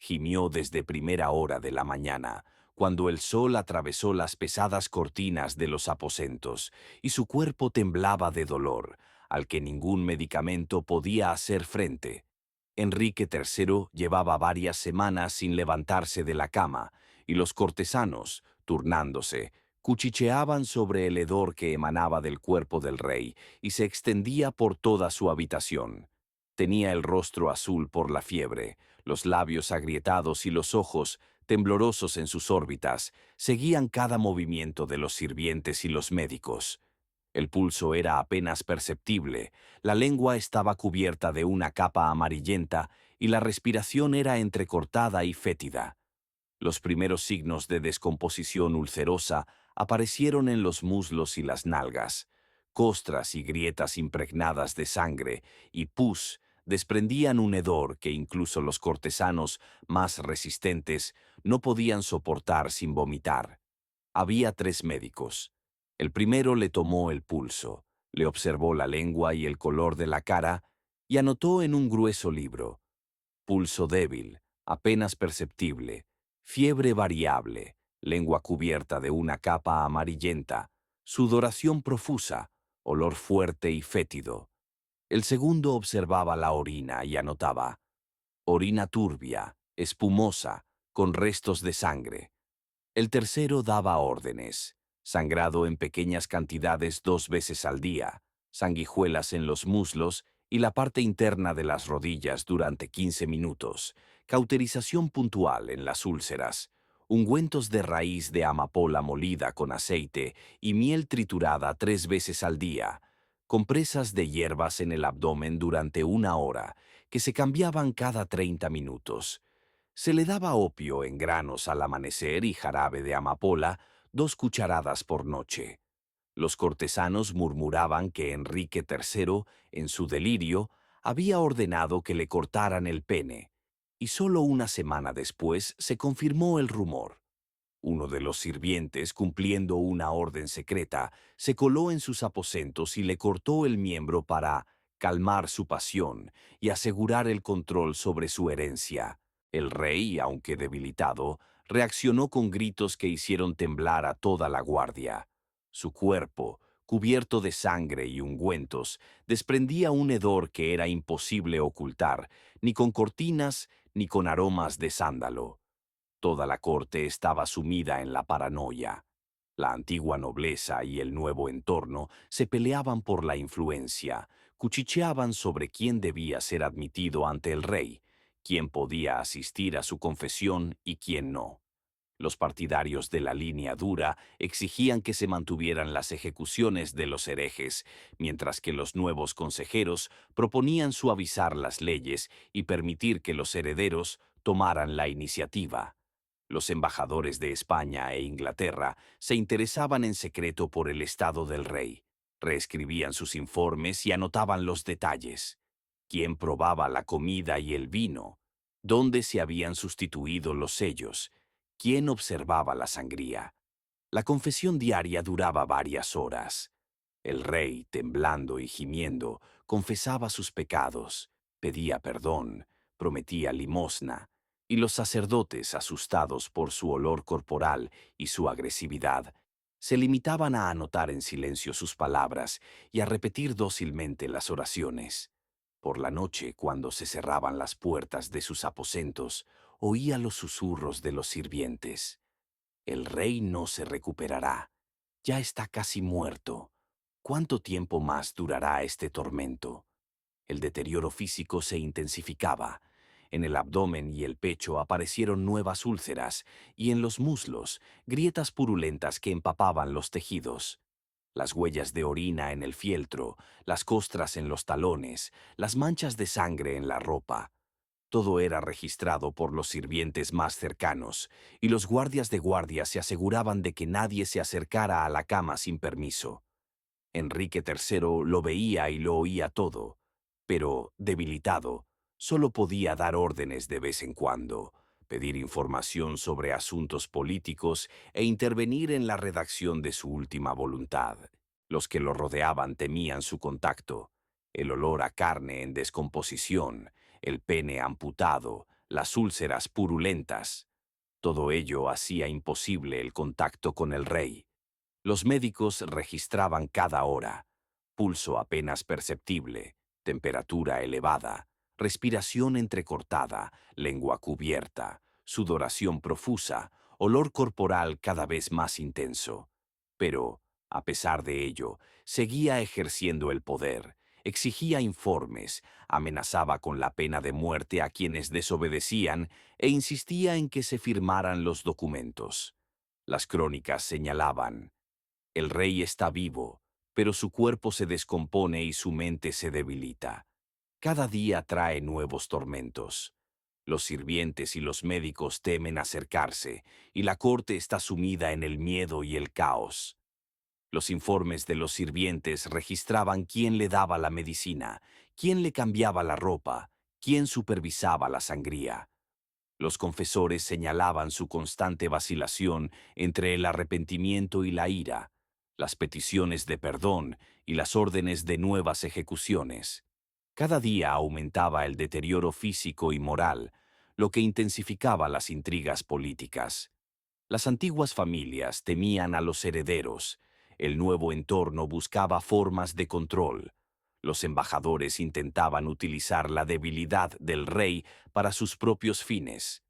Gimió desde primera hora de la mañana, cuando el sol atravesó las pesadas cortinas de los aposentos, y su cuerpo temblaba de dolor, al que ningún medicamento podía hacer frente. Enrique III llevaba varias semanas sin levantarse de la cama, y los cortesanos, turnándose, cuchicheaban sobre el hedor que emanaba del cuerpo del rey y se extendía por toda su habitación. Tenía el rostro azul por la fiebre, los labios agrietados y los ojos, temblorosos en sus órbitas, seguían cada movimiento de los sirvientes y los médicos. El pulso era apenas perceptible, la lengua estaba cubierta de una capa amarillenta y la respiración era entrecortada y fétida. Los primeros signos de descomposición ulcerosa aparecieron en los muslos y las nalgas. Costras y grietas impregnadas de sangre y pus desprendían un hedor que incluso los cortesanos más resistentes no podían soportar sin vomitar. Había 3 médicos. El primero le tomó el pulso, le observó la lengua y el color de la cara y anotó en un grueso libro: pulso débil, apenas perceptible, fiebre variable, lengua cubierta de una capa amarillenta, sudoración profusa, olor fuerte y fétido. El segundo observaba la orina y anotaba: orina turbia, espumosa, con restos de sangre. El tercero daba órdenes: sangrado en pequeñas cantidades 2 veces al día, sanguijuelas en los muslos y la parte interna de las rodillas durante 15 minutos, cauterización puntual en las úlceras, ungüentos de raíz de amapola molida con aceite y miel triturada 3 veces al día, compresas de hierbas en el abdomen durante 1 hora, que se cambiaban cada 30 minutos. Se le daba opio en granos al amanecer y jarabe de amapola 2 cucharadas por noche. Los cortesanos murmuraban que Enrique III, en su delirio, había ordenado que le cortaran el pene, y solo una semana después se confirmó el rumor. Uno de los sirvientes, cumpliendo una orden secreta, se coló en sus aposentos y le cortó el miembro para calmar su pasión y asegurar el control sobre su herencia. El rey, aunque debilitado, reaccionó con gritos que hicieron temblar a toda la guardia. Su cuerpo, cubierto de sangre y ungüentos, desprendía un hedor que era imposible ocultar, ni con cortinas ni con aromas de sándalo. Toda la corte estaba sumida en la paranoia. La antigua nobleza y el nuevo entorno se peleaban por la influencia, cuchicheaban sobre quién debía ser admitido ante el rey, quién podía asistir a su confesión y quién no. Los partidarios de la línea dura exigían que se mantuvieran las ejecuciones de los herejes, mientras que los nuevos consejeros proponían suavizar las leyes y permitir que los herederos tomaran la iniciativa. Los embajadores de España e Inglaterra se interesaban en secreto por el estado del rey. Reescribían sus informes y anotaban los detalles: quién probaba la comida y el vino, dónde se habían sustituido los sellos, quién observaba la sangría. La confesión diaria duraba varias horas. El rey, temblando y gimiendo, confesaba sus pecados, pedía perdón, prometía limosna, y los sacerdotes, asustados por su olor corporal y su agresividad, se limitaban a anotar en silencio sus palabras y a repetir dócilmente las oraciones. Por la noche, cuando se cerraban las puertas de sus aposentos, oía los susurros de los sirvientes: el rey no se recuperará, ya está casi muerto. ¿Cuánto tiempo más durará este tormento? El deterioro físico se intensificaba. En el abdomen y el pecho aparecieron nuevas úlceras y en los muslos grietas purulentas que empapaban los tejidos. Las huellas de orina en el fieltro, las costras en los talones, las manchas de sangre en la ropa. Todo era registrado por los sirvientes más cercanos, y los guardias de guardia se aseguraban de que nadie se acercara a la cama sin permiso. Enrique III lo veía y lo oía todo, pero, debilitado, solo podía dar órdenes de vez en cuando, pedir información sobre asuntos políticos e intervenir en la redacción de su última voluntad. Los que lo rodeaban temían su contacto: el olor a carne en descomposición, el pene amputado, las úlceras purulentas. Todo ello hacía imposible el contacto con el rey. Los médicos registraban cada hora: pulso apenas perceptible, temperatura elevada, respiración entrecortada, lengua cubierta, sudoración profusa, olor corporal cada vez más intenso. Pero, a pesar de ello, seguía ejerciendo el poder, exigía informes, amenazaba con la pena de muerte a quienes desobedecían e insistía en que se firmaran los documentos. Las crónicas señalaban: el rey está vivo, pero su cuerpo se descompone y su mente se debilita. Cada día trae nuevos tormentos. Los sirvientes y los médicos temen acercarse, y la corte está sumida en el miedo y el caos. Los informes de los sirvientes registraban quién le daba la medicina, quién le cambiaba la ropa, quién supervisaba la sangría. Los confesores señalaban su constante vacilación entre el arrepentimiento y la ira, las peticiones de perdón y las órdenes de nuevas ejecuciones. Cada día aumentaba el deterioro físico y moral, lo que intensificaba las intrigas políticas. Las antiguas familias temían a los herederos, el nuevo entorno buscaba formas de control. Los embajadores intentaban utilizar la debilidad del rey para sus propios fines.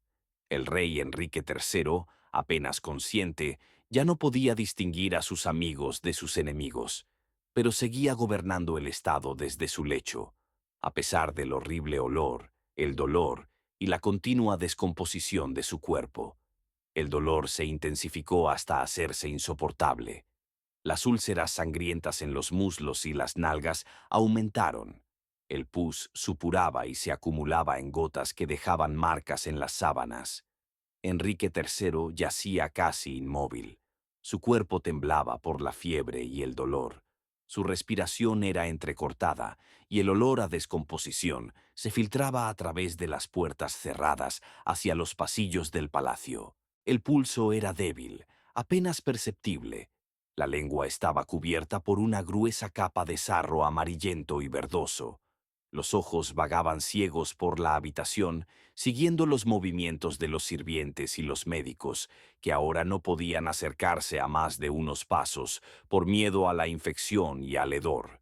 El rey Enrique III, apenas consciente, ya no podía distinguir a sus amigos de sus enemigos, pero seguía gobernando el estado desde su lecho, a pesar del horrible olor, el dolor y la continua descomposición de su cuerpo. El dolor se intensificó hasta hacerse insoportable. Las úlceras sangrientas en los muslos y las nalgas aumentaron. El pus supuraba y se acumulaba en gotas que dejaban marcas en las sábanas. Enrique III yacía casi inmóvil. Su cuerpo temblaba por la fiebre y el dolor. Su respiración era entrecortada y el olor a descomposición se filtraba a través de las puertas cerradas hacia los pasillos del palacio. El pulso era débil, apenas perceptible. La lengua estaba cubierta por una gruesa capa de sarro amarillento y verdoso. Los ojos vagaban ciegos por la habitación, siguiendo los movimientos de los sirvientes y los médicos, que ahora no podían acercarse a más de unos pasos por miedo a la infección y al hedor.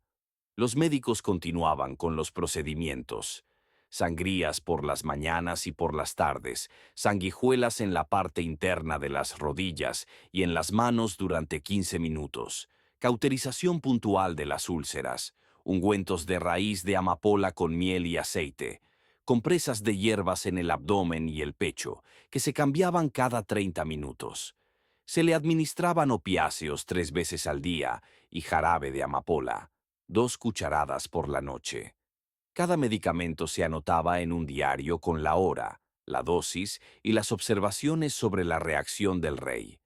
Los médicos continuaban con los procedimientos: sangrías por las mañanas y por las tardes, sanguijuelas en la parte interna de las rodillas y en las manos durante 15 minutos, cauterización puntual de las úlceras, ungüentos de raíz de amapola con miel y aceite, compresas de hierbas en el abdomen y el pecho, que se cambiaban cada 30 minutos. Se le administraban opiáceos 3 veces al día y jarabe de amapola, 2 cucharadas por la noche. Cada medicamento se anotaba en un diario con la hora, la dosis y las observaciones sobre la reacción del rey.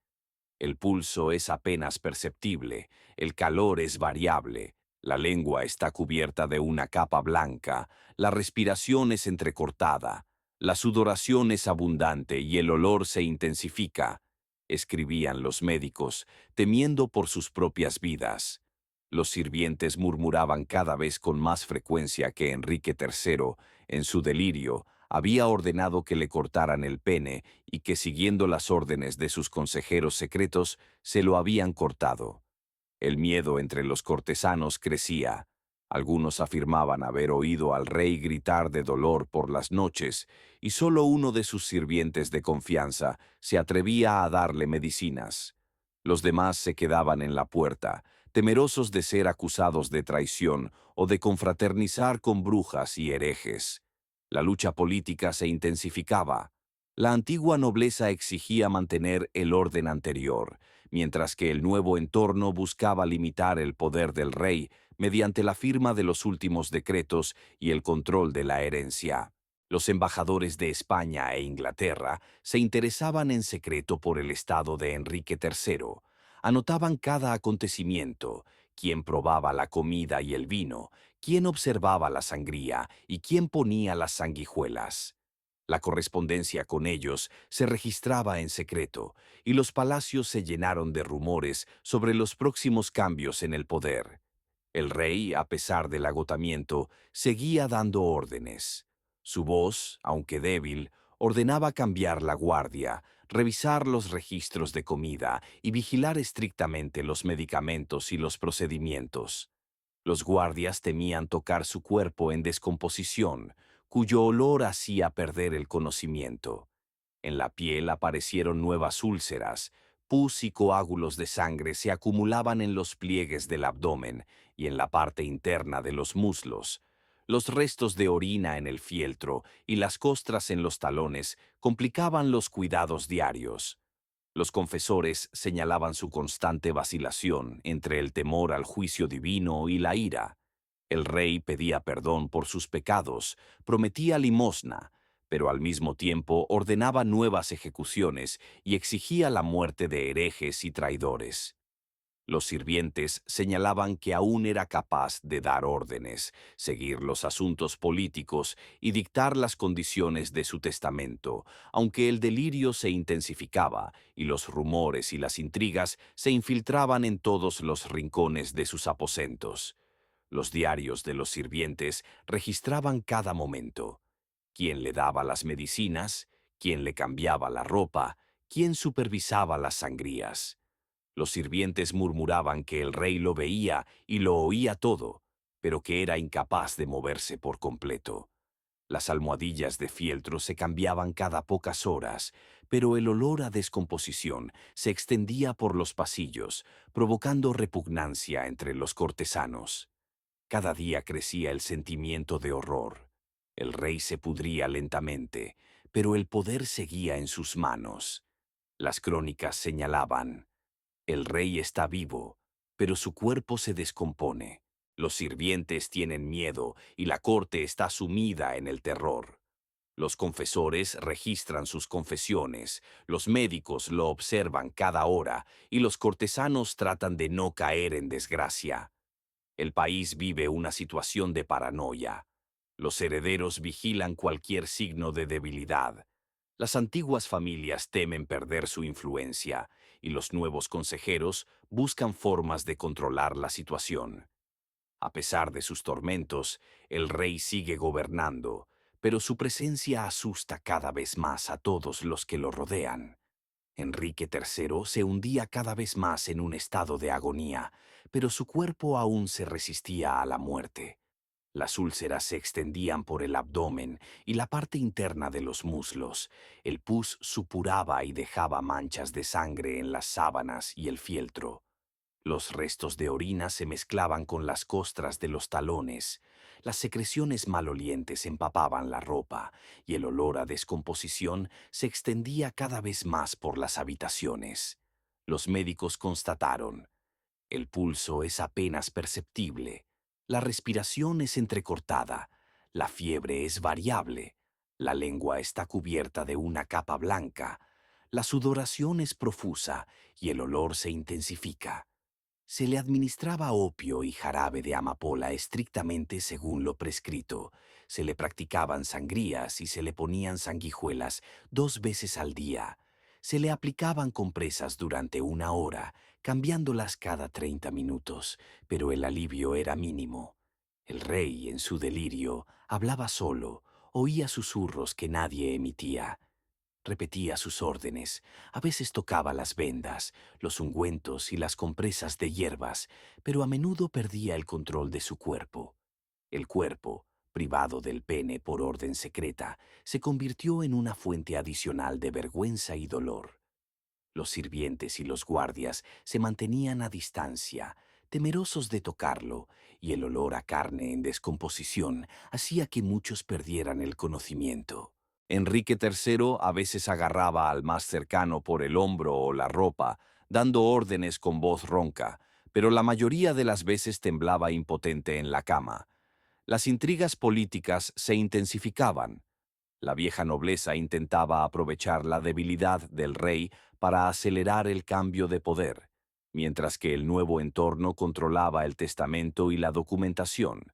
El pulso es apenas perceptible, el calor es variable, la lengua está cubierta de una capa blanca, la respiración es entrecortada, la sudoración es abundante y el olor se intensifica, escribían los médicos, temiendo por sus propias vidas. Los sirvientes murmuraban cada vez con más frecuencia que Enrique III, en su delirio, había ordenado que le cortaran el pene y que, siguiendo las órdenes de sus consejeros secretos, se lo habían cortado. El miedo entre los cortesanos crecía. Algunos afirmaban haber oído al rey gritar de dolor por las noches, y solo uno de sus sirvientes de confianza se atrevía a darle medicinas. Los demás se quedaban en la puerta, temerosos de ser acusados de traición o de confraternizar con brujas y herejes. La lucha política se intensificaba. La antigua nobleza exigía mantener el orden anterior, mientras que el nuevo entorno buscaba limitar el poder del rey mediante la firma de los últimos decretos y el control de la herencia. Los embajadores de España e Inglaterra se interesaban en secreto por el estado de Enrique III. Anotaban cada acontecimiento: quién probaba la comida y el vino, quién observaba la sangría y quién ponía las sanguijuelas. La correspondencia con ellos se registraba en secreto, y los palacios se llenaron de rumores sobre los próximos cambios en el poder. El rey, a pesar del agotamiento, seguía dando órdenes. Su voz, aunque débil, Ordenaba cambiar la guardia, revisar los registros de comida y vigilar estrictamente los medicamentos y los procedimientos. Los guardias temían tocar su cuerpo en descomposición, cuyo olor hacía perder el conocimiento. En la piel aparecieron nuevas úlceras, pus y coágulos de sangre se acumulaban en los pliegues del abdomen y en la parte interna de los muslos. Los restos de orina en el fieltro y las costras en los talones complicaban los cuidados diarios. Los confesores señalaban su constante vacilación entre el temor al juicio divino y la ira. El rey pedía perdón por sus pecados, prometía limosna, pero al mismo tiempo ordenaba nuevas ejecuciones y exigía la muerte de herejes y traidores. Los sirvientes señalaban que aún era capaz de dar órdenes, seguir los asuntos políticos y dictar las condiciones de su testamento, aunque el delirio se intensificaba y los rumores y las intrigas se infiltraban en todos los rincones de sus aposentos. Los diarios de los sirvientes registraban cada momento: quién le daba las medicinas, quién le cambiaba la ropa, quién supervisaba las sangrías. Los sirvientes murmuraban que el rey lo veía y lo oía todo, pero que era incapaz de moverse por completo. Las almohadillas de fieltro se cambiaban cada pocas horas, pero el olor a descomposición se extendía por los pasillos, provocando repugnancia entre los cortesanos. Cada día crecía el sentimiento de horror. El rey se pudría lentamente, pero el poder seguía en sus manos. Las crónicas señalaban: el rey está vivo, pero su cuerpo se descompone. Los sirvientes tienen miedo y la corte está sumida en el terror. Los confesores registran sus confesiones, los médicos lo observan cada hora y los cortesanos tratan de no caer en desgracia. El país vive una situación de paranoia. Los herederos vigilan cualquier signo de debilidad. Las antiguas familias temen perder su influencia y los nuevos consejeros buscan formas de controlar la situación. A pesar de sus tormentos, el rey sigue gobernando, pero su presencia asusta cada vez más a todos los que lo rodean. Enrique III se hundía cada vez más en un estado de agonía, pero su cuerpo aún se resistía a la muerte. Las úlceras se extendían por el abdomen y la parte interna de los muslos. El pus supuraba y dejaba manchas de sangre en las sábanas y el fieltro. Los restos de orina se mezclaban con las costras de los talones. Las secreciones malolientes empapaban la ropa y el olor a descomposición se extendía cada vez más por las habitaciones. Los médicos constataron: el pulso es apenas perceptible, la respiración es entrecortada, la fiebre es variable, la lengua está cubierta de una capa blanca, la sudoración es profusa y el olor se intensifica. Se le administraba opio y jarabe de amapola estrictamente según lo prescrito. Se le practicaban sangrías y se le ponían sanguijuelas 2 veces al día. Se le aplicaban compresas durante 1 hora, cambiándolas cada 30 minutos, pero el alivio era mínimo. El rey, en su delirio, hablaba solo, oía susurros que nadie emitía. Repetía sus órdenes, a veces tocaba las vendas, los ungüentos y las compresas de hierbas, pero a menudo perdía el control de su cuerpo. El cuerpo, privado del pene por orden secreta, se convirtió en una fuente adicional de vergüenza y dolor. Los sirvientes y los guardias se mantenían a distancia, temerosos de tocarlo, y el olor a carne en descomposición hacía que muchos perdieran el conocimiento. Enrique III a veces agarraba al más cercano por el hombro o la ropa, dando órdenes con voz ronca, pero la mayoría de las veces temblaba impotente en la cama. Las intrigas políticas se intensificaban. La vieja nobleza intentaba aprovechar la debilidad del rey para acelerar el cambio de poder, mientras que el nuevo entorno controlaba el testamento y la documentación.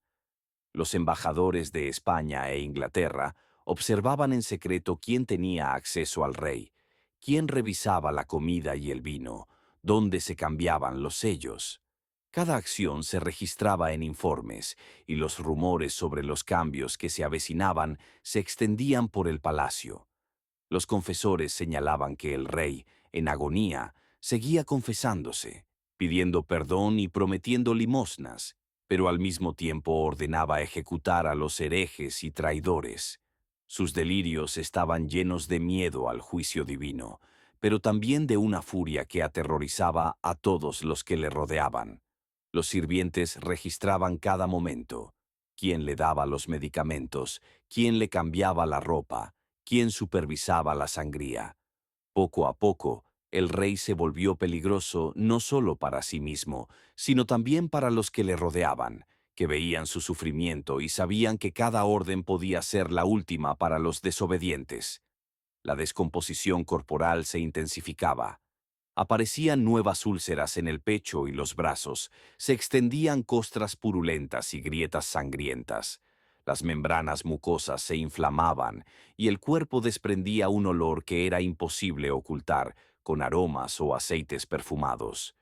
Los embajadores de España e Inglaterra observaban en secreto quién tenía acceso al rey, quién revisaba la comida y el vino, dónde se cambiaban los sellos. Cada acción se registraba en informes, y los rumores sobre los cambios que se avecinaban se extendían por el palacio. Los confesores señalaban que el rey, en agonía, seguía confesándose, pidiendo perdón y prometiendo limosnas, pero al mismo tiempo ordenaba ejecutar a los herejes y traidores. Sus delirios estaban llenos de miedo al juicio divino, pero también de una furia que aterrorizaba a todos los que le rodeaban. Los sirvientes registraban cada momento: quién le daba los medicamentos, quién le cambiaba la ropa, quién supervisaba la sangría. Poco a poco, el rey se volvió peligroso no solo para sí mismo, sino también para los que le rodeaban, que veían su sufrimiento y sabían que cada orden podía ser la última para los desobedientes. La descomposición corporal se intensificaba. Aparecían nuevas úlceras en el pecho y los brazos, se extendían costras purulentas y grietas sangrientas. Las membranas mucosas se inflamaban y el cuerpo desprendía un olor que era imposible ocultar con aromas o aceites perfumados.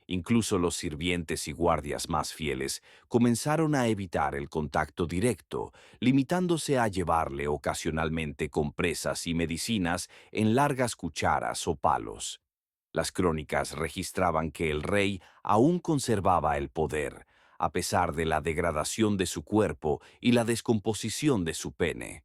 Incluso los sirvientes y guardias más fieles comenzaron a evitar el contacto directo, limitándose a llevarle ocasionalmente compresas y medicinas en largas cucharas o palos. Las crónicas registraban que el rey aún conservaba el poder, a pesar de la degradación de su cuerpo y la descomposición de su pene.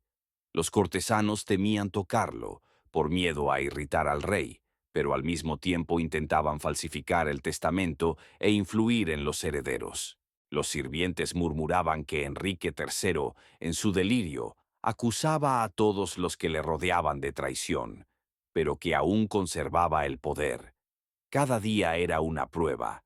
Los cortesanos temían tocarlo, por miedo a irritar al rey, pero al mismo tiempo intentaban falsificar el testamento e influir en los herederos. Los sirvientes murmuraban que Enrique III, en su delirio, acusaba a todos los que le rodeaban de traición, pero que aún conservaba el poder. Cada día era una prueba.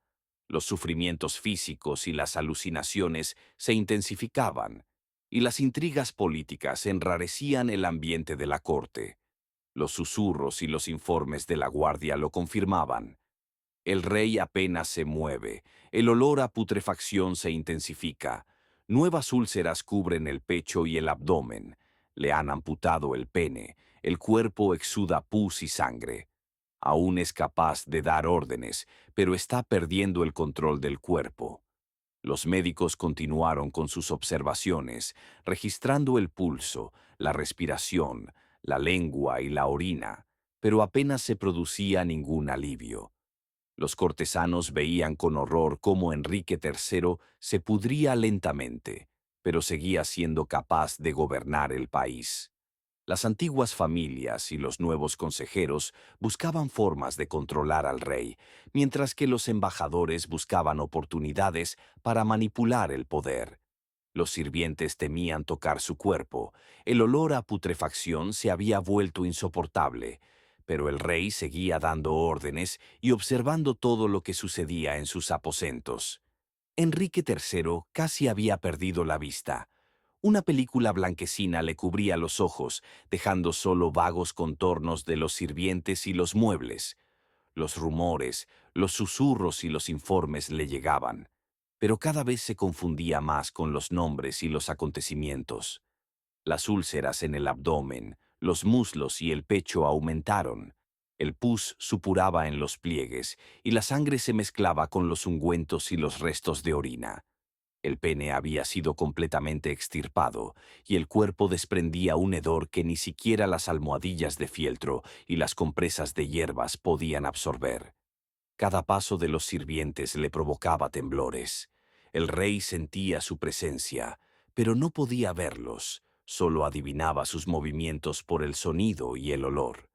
Los sufrimientos físicos y las alucinaciones se intensificaban, y las intrigas políticas enrarecían el ambiente de la corte. Los susurros y los informes de la guardia lo confirmaban. El rey apenas se mueve, el olor a putrefacción se intensifica, nuevas úlceras cubren el pecho y el abdomen, le han amputado el pene, el cuerpo exuda pus y sangre. Aún es capaz de dar órdenes, pero está perdiendo el control del cuerpo. Los médicos continuaron con sus observaciones, registrando el pulso, la respiración, la lengua y la orina, pero apenas se producía ningún alivio. Los cortesanos veían con horror cómo Enrique III se pudría lentamente, pero seguía siendo capaz de gobernar el país. Las antiguas familias y los nuevos consejeros buscaban formas de controlar al rey, mientras que los embajadores buscaban oportunidades para manipular el poder. Los sirvientes temían tocar su cuerpo, el olor a putrefacción se había vuelto insoportable, pero el rey seguía dando órdenes y observando todo lo que sucedía en sus aposentos. Enrique III casi había perdido la vista. Una película blanquecina le cubría los ojos, dejando solo vagos contornos de los sirvientes y los muebles. Los rumores, los susurros y los informes le llegaban, pero cada vez se confundía más con los nombres y los acontecimientos. Las úlceras en el abdomen, los muslos y el pecho aumentaron. El pus supuraba en los pliegues y la sangre se mezclaba con los ungüentos y los restos de orina. El pene había sido completamente extirpado y el cuerpo desprendía un hedor que ni siquiera las almohadillas de fieltro y las compresas de hierbas podían absorber. Cada paso de los sirvientes le provocaba temblores. El rey sentía su presencia, pero no podía verlos, solo adivinaba sus movimientos por el sonido y el olor.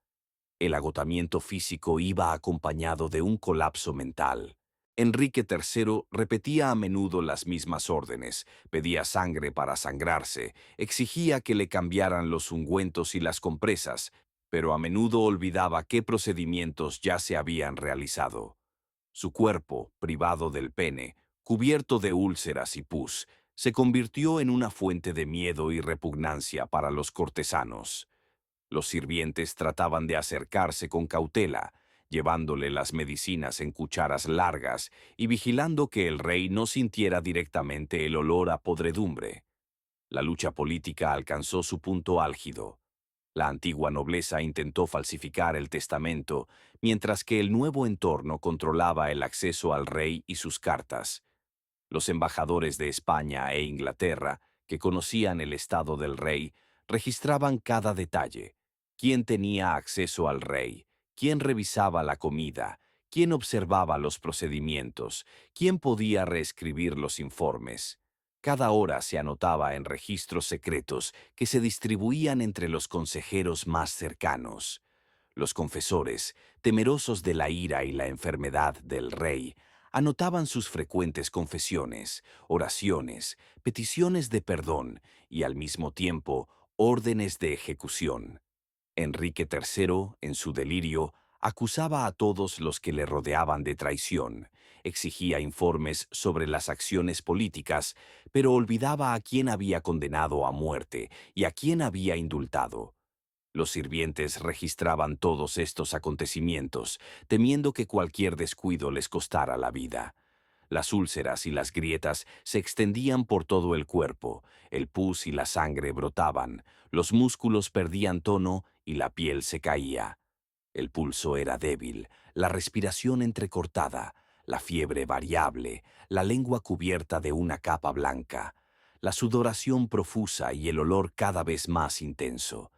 El agotamiento físico iba acompañado de un colapso mental. Enrique III repetía a menudo las mismas órdenes, pedía sangre para sangrarse, exigía que le cambiaran los ungüentos y las compresas, pero a menudo olvidaba qué procedimientos ya se habían realizado. Su cuerpo, privado del pene, cubierto de úlceras y pus, se convirtió en una fuente de miedo y repugnancia para los cortesanos. Los sirvientes trataban de acercarse con cautela, llevándole las medicinas en cucharas largas y vigilando que el rey no sintiera directamente el olor a podredumbre. La lucha política alcanzó su punto álgido. La antigua nobleza intentó falsificar el testamento, mientras que el nuevo entorno controlaba el acceso al rey y sus cartas. Los embajadores de España e Inglaterra, que conocían el estado del rey, registraban cada detalle: ¿Quién tenía acceso al rey? ¿Quién revisaba la comida? ¿Quién observaba los procedimientos? ¿Quién podía reescribir los informes? Cada hora se anotaba en registros secretos que se distribuían entre los consejeros más cercanos. Los confesores, temerosos de la ira y la enfermedad del rey, anotaban sus frecuentes confesiones, oraciones, peticiones de perdón y al mismo tiempo órdenes de ejecución. Enrique III, en su delirio, acusaba a todos los que le rodeaban de traición, exigía informes sobre las acciones políticas, pero olvidaba a quién había condenado a muerte y a quién había indultado. Los sirvientes registraban todos estos acontecimientos, temiendo que cualquier descuido les costara la vida. Las úlceras y las grietas se extendían por todo el cuerpo, el pus y la sangre brotaban, los músculos perdían tono y la piel se caía. El pulso era débil, la respiración entrecortada, la fiebre variable, la lengua cubierta de una capa blanca, la sudoración profusa y el olor cada vez más intenso.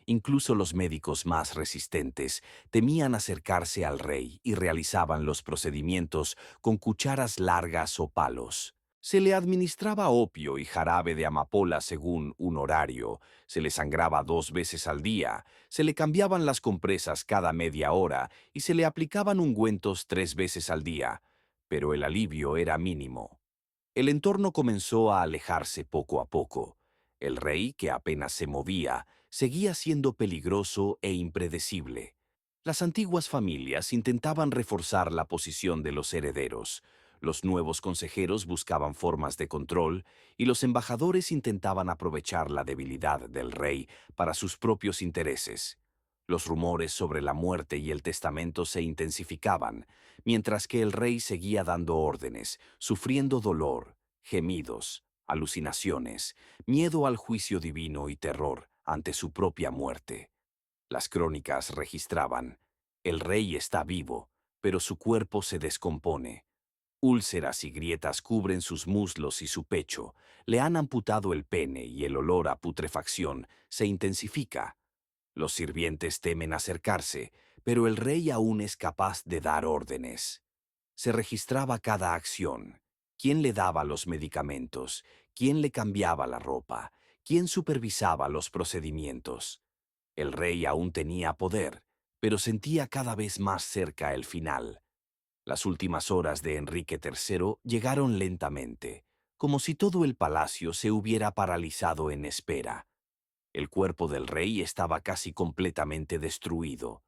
Incluso los médicos más resistentes temían acercarse al rey y realizaban los procedimientos con cucharas largas o palos. Se le administraba opio y jarabe de amapola según un horario, se le sangraba 2 veces al día, se le cambiaban las compresas cada media hora y se le aplicaban ungüentos 3 veces al día, pero el alivio era mínimo. El entorno comenzó a alejarse poco a poco. El rey, que apenas se movía, seguía siendo peligroso e impredecible. Las antiguas familias intentaban reforzar la posición de los herederos. Los nuevos consejeros buscaban formas de control y los embajadores intentaban aprovechar la debilidad del rey para sus propios intereses. Los rumores sobre la muerte y el testamento se intensificaban, mientras que el rey seguía dando órdenes, sufriendo dolor, gemidos, alucinaciones, miedo al juicio divino y terror ante su propia muerte. Las crónicas registraban: el rey está vivo, pero su cuerpo se descompone. Úlceras y grietas cubren sus muslos y su pecho, le han amputado el pene y el olor a putrefacción se intensifica. Los sirvientes temen acercarse, pero el rey aún es capaz de dar órdenes. Se registraba cada acción: quién le daba los medicamentos, quién le cambiaba la ropa, quién supervisaba los procedimientos. El rey aún tenía poder, pero sentía cada vez más cerca el final. Las últimas horas de Enrique III llegaron lentamente, como si todo el palacio se hubiera paralizado en espera. El cuerpo del rey estaba casi completamente destruido.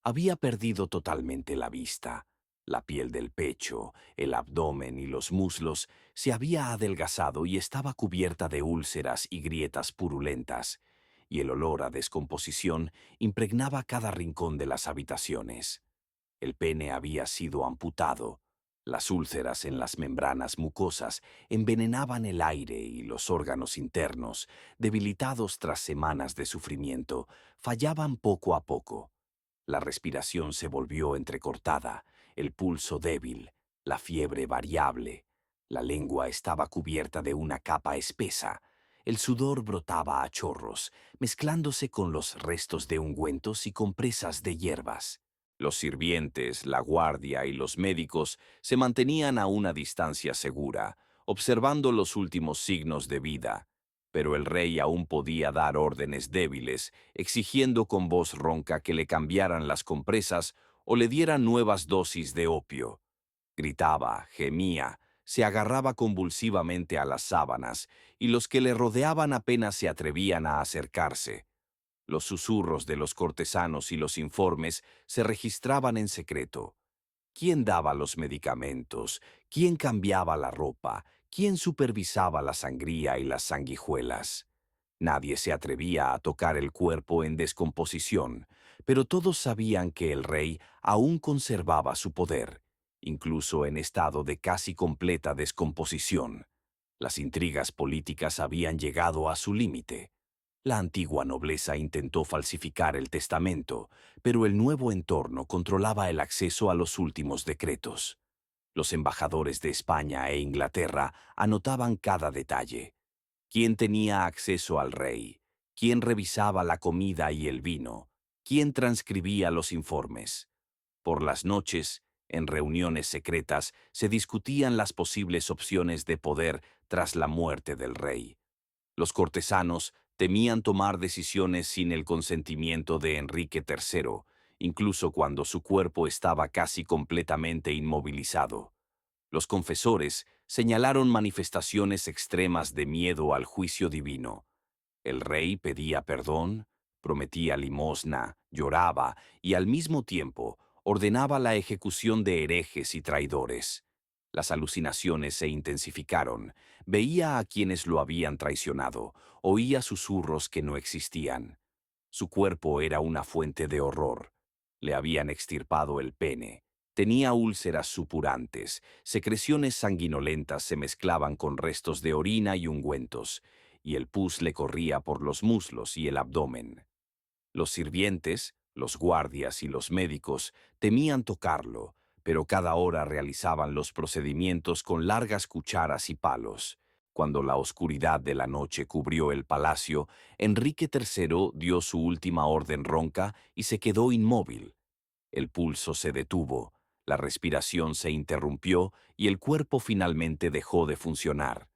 Había perdido totalmente la vista. La piel del pecho, el abdomen y los muslos se había adelgazado y estaba cubierta de úlceras y grietas purulentas, y el olor a descomposición impregnaba cada rincón de las habitaciones. El pene había sido amputado. Las úlceras en las membranas mucosas envenenaban el aire y los órganos internos, debilitados tras semanas de sufrimiento, fallaban poco a poco. La respiración se volvió entrecortada, el pulso débil, la fiebre variable. La lengua estaba cubierta de una capa espesa. El sudor brotaba a chorros, mezclándose con los restos de ungüentos y compresas de hierbas. Los sirvientes, la guardia y los médicos se mantenían a una distancia segura, observando los últimos signos de vida, pero el rey aún podía dar órdenes débiles, exigiendo con voz ronca que le cambiaran las compresas o le dieran nuevas dosis de opio. Gritaba, gemía, se agarraba convulsivamente a las sábanas, y los que le rodeaban apenas se atrevían a acercarse. Los susurros de los cortesanos y los informes se registraban en secreto. ¿Quién daba los medicamentos? ¿Quién cambiaba la ropa? ¿Quién supervisaba la sangría y las sanguijuelas? Nadie se atrevía a tocar el cuerpo en descomposición, pero todos sabían que el rey aún conservaba su poder, incluso en estado de casi completa descomposición. Las intrigas políticas habían llegado a su límite. La antigua nobleza intentó falsificar el testamento, pero el nuevo entorno controlaba el acceso a los últimos decretos. Los embajadores de España e Inglaterra anotaban cada detalle: quién tenía acceso al rey, quién revisaba la comida y el vino, quien transcribía los informes. Por las noches, en reuniones secretas, se discutían las posibles opciones de poder tras la muerte del rey. Los cortesanos temían tomar decisiones sin el consentimiento de Enrique III, incluso cuando su cuerpo estaba casi completamente inmovilizado. Los confesores señalaron manifestaciones extremas de miedo al juicio divino. El rey pedía perdón, prometía limosna, lloraba y al mismo tiempo ordenaba la ejecución de herejes y traidores. Las alucinaciones se intensificaron, veía a quienes lo habían traicionado, oía susurros que no existían. Su cuerpo era una fuente de horror. Le habían extirpado el pene. Tenía úlceras supurantes, secreciones sanguinolentas se mezclaban con restos de orina y ungüentos, y el pus le corría por los muslos y el abdomen. Los sirvientes, los guardias y los médicos temían tocarlo, pero cada hora realizaban los procedimientos con largas cucharas y palos. Cuando la oscuridad de la noche cubrió el palacio, Enrique III dio su última orden ronca y se quedó inmóvil. El pulso se detuvo, la respiración se interrumpió y el cuerpo finalmente dejó de funcionar.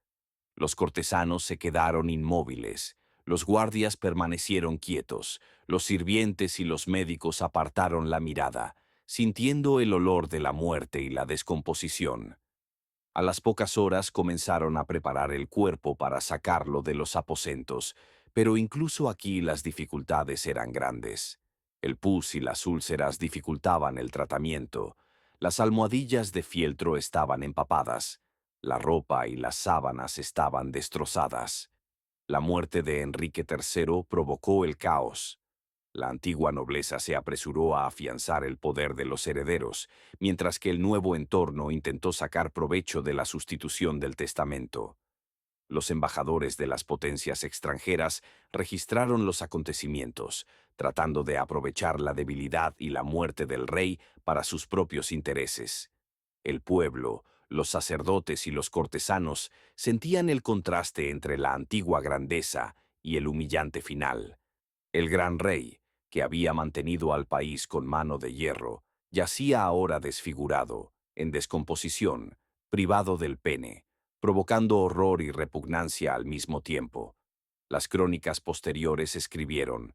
Los cortesanos se quedaron inmóviles, los guardias permanecieron quietos, los sirvientes y los médicos apartaron la mirada, sintiendo el olor de la muerte y la descomposición. A las pocas horas comenzaron a preparar el cuerpo para sacarlo de los aposentos, pero incluso aquí las dificultades eran grandes. El pus y las úlceras dificultaban el tratamiento, las almohadillas de fieltro estaban empapadas, la ropa y las sábanas estaban destrozadas. La muerte de Enrique III provocó el caos. La antigua nobleza se apresuró a afianzar el poder de los herederos, mientras que el nuevo entorno intentó sacar provecho de la sustitución del testamento. Los embajadores de las potencias extranjeras registraron los acontecimientos, tratando de aprovechar la debilidad y la muerte del rey para sus propios intereses. El pueblo, los sacerdotes y los cortesanos sentían el contraste entre la antigua grandeza y el humillante final. El gran rey, que había mantenido al país con mano de hierro, yacía ahora desfigurado, en descomposición, privado del pene, provocando horror y repugnancia al mismo tiempo. Las crónicas posteriores escribieron: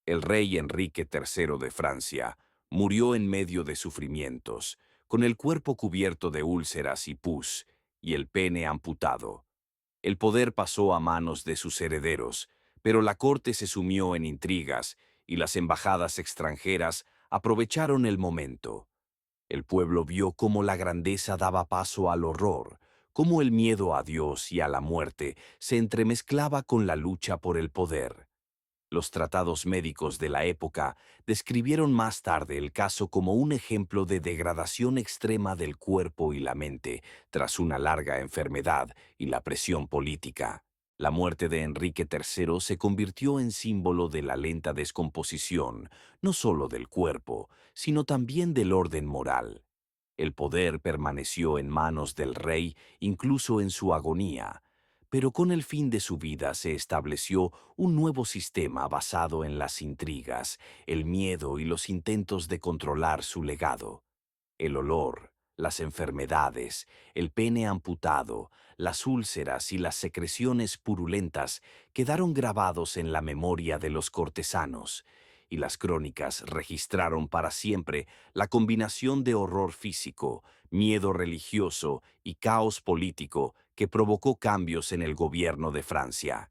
el rey Enrique III de Francia murió en medio de sufrimientos, con el cuerpo cubierto de úlceras y pus, y el pene amputado. El poder pasó a manos de sus herederos, pero la corte se sumió en intrigas y las embajadas extranjeras aprovecharon el momento. El pueblo vio cómo la grandeza daba paso al horror, cómo el miedo a Dios y a la muerte se entremezclaba con la lucha por el poder. Los tratados médicos de la época describieron más tarde el caso como un ejemplo de degradación extrema del cuerpo y la mente tras una larga enfermedad y la presión política. La muerte de Enrique III se convirtió en símbolo de la lenta descomposición, no solo del cuerpo, sino también del orden moral. El poder permaneció en manos del rey incluso en su agonía, pero con el fin de su vida se estableció un nuevo sistema basado en las intrigas, el miedo y los intentos de controlar su legado. El olor, las enfermedades, el pene amputado, las úlceras y las secreciones purulentas quedaron grabados en la memoria de los cortesanos, y las crónicas registraron para siempre la combinación de horror físico, miedo religioso y caos político que provocó cambios en el gobierno de Francia.